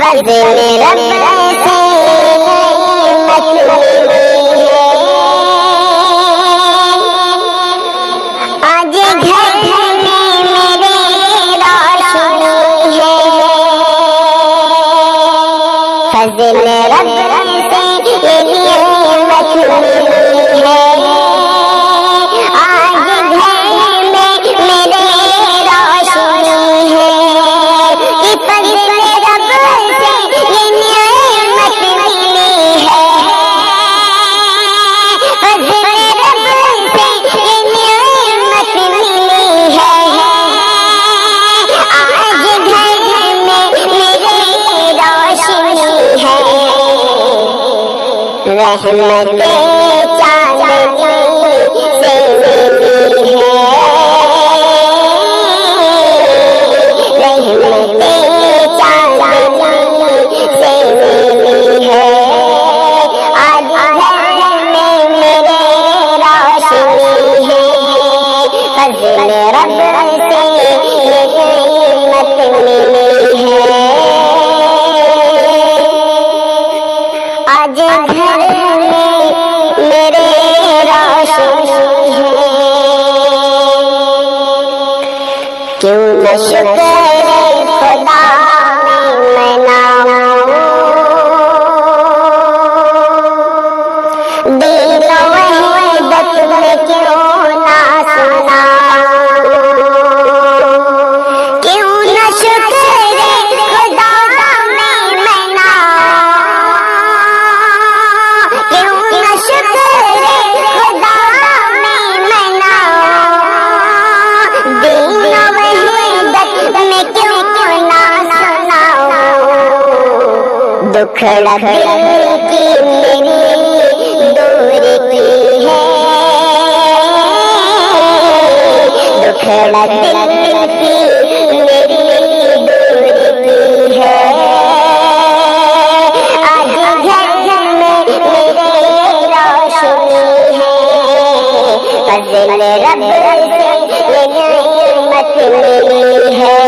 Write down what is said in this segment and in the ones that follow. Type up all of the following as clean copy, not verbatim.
فضل رب سے نعمت ملی ہے، آج گھر میں میرے روشنی ہے، فضل رب سے نعمت ملی ہے، آج گھر میں میرے روشنی ہے، کہ فضل رب سے نعمت ملی ہے، فضل رب سے نعمت ملی ہے، آج گھر میں میرے روشنی ہے، رحمت چاندنی سے ملی ہے، رحمت چاندنی سے ملی ہے، آج گھر میں میرے روشنی ہے، فضل رب سے نعمت ملی ہے، آج گھر میں میرے روشنی ہے، کیوں نہ شکر خدا میں مناؤں، دین و وحدت میں کیوں نہ سناؤں، کیوں نہ شکر خدا میں مناؤں، کیوں نہ شکر خدا میں مناؤں، دین و وحدت میں کیوں نہ سناؤں، دکھڑا دل کی میری دور کی ہے، دکھڑا دل کی میری دور کی ہے، آج گھر میں میرے روشنی ہے، فضل رب سے نعمت ملی ہے،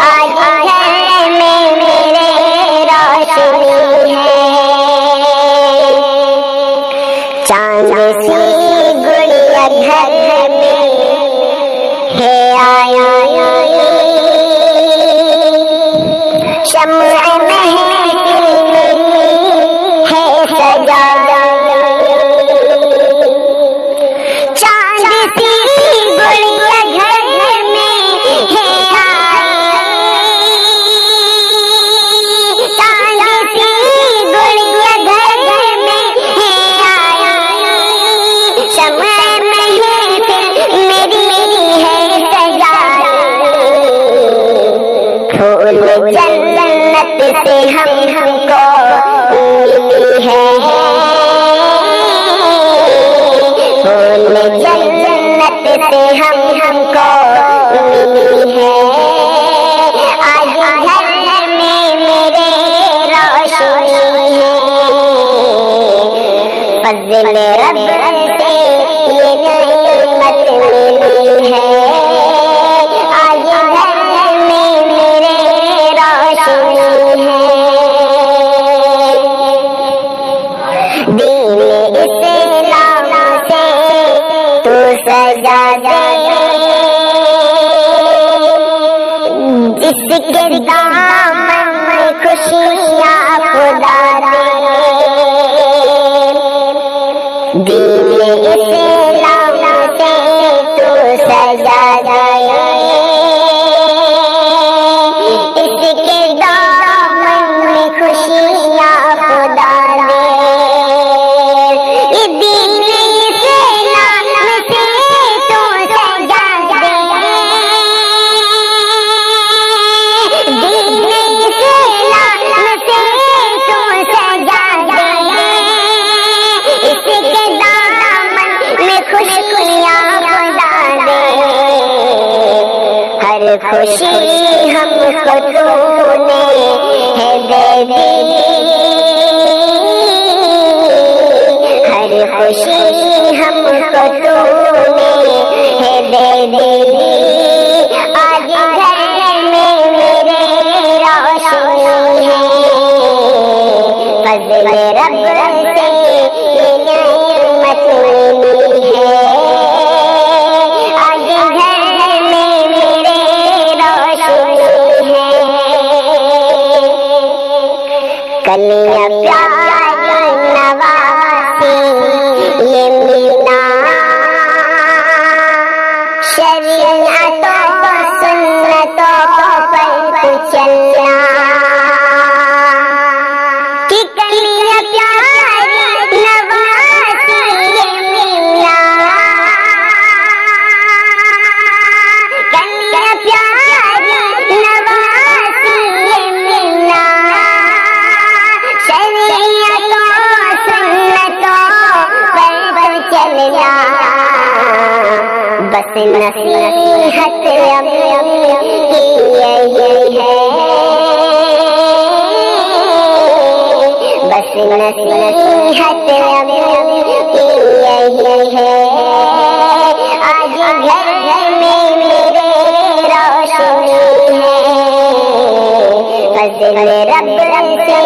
آج گھر میں میرے روشنی ہے، چاند سی گڑیا گھر میں ہے آئی، شمع محفل میری ہے سجا، چاند سی گڑیا گھر میں ہے آئی، چاند سی گڑیا گھر میں ہے آئی، شمع محفل میری ہے سجائی، پھول جنت سے ہم کو ملی ہے، پھول جنت سے ہم کو ملی ہے، آج گھر میں میرے روشنی ہے، فضل رب سے نعمت ملی ہے، آج گھر میں میرے روشنی ہے، دین اسلام سے تو سجا دے، جس کے دامن میں خوشیاں خدا دے، دین اسلام سے تو سجا دے، اس کے دامن میں خوشیاں خدا دے، یہ دین اسلام سے تو سجا دے، دین اسلام سے تو سجا دے، اس کے دامن میں خوشیاں خدا دے، ہر خوشی ہم کو تو نے ہے دے دی، ہر خوشی ہم کو تو نے ہے دے دی، آج گھر میں میرے روشنی فضل رب سے یہ نعمت ملی ہے، آج گھر میں میرے روشنی ہے، کلیاں پیار نواسی یہ ملنا، شریعتوں سنتوں پر تو چلنا، کہ کلیاں پیار نواسی یہ ملنا، کلیاں پیار نواسی یہ ملنا، شریعتوں سنتوں پر تو چلنا، بس نصیحت رب کی یہی ہے، بس نصیحت رب کی یہی ہے، آج گھر گھر میں میرے روشنی ہے، فضل رب سے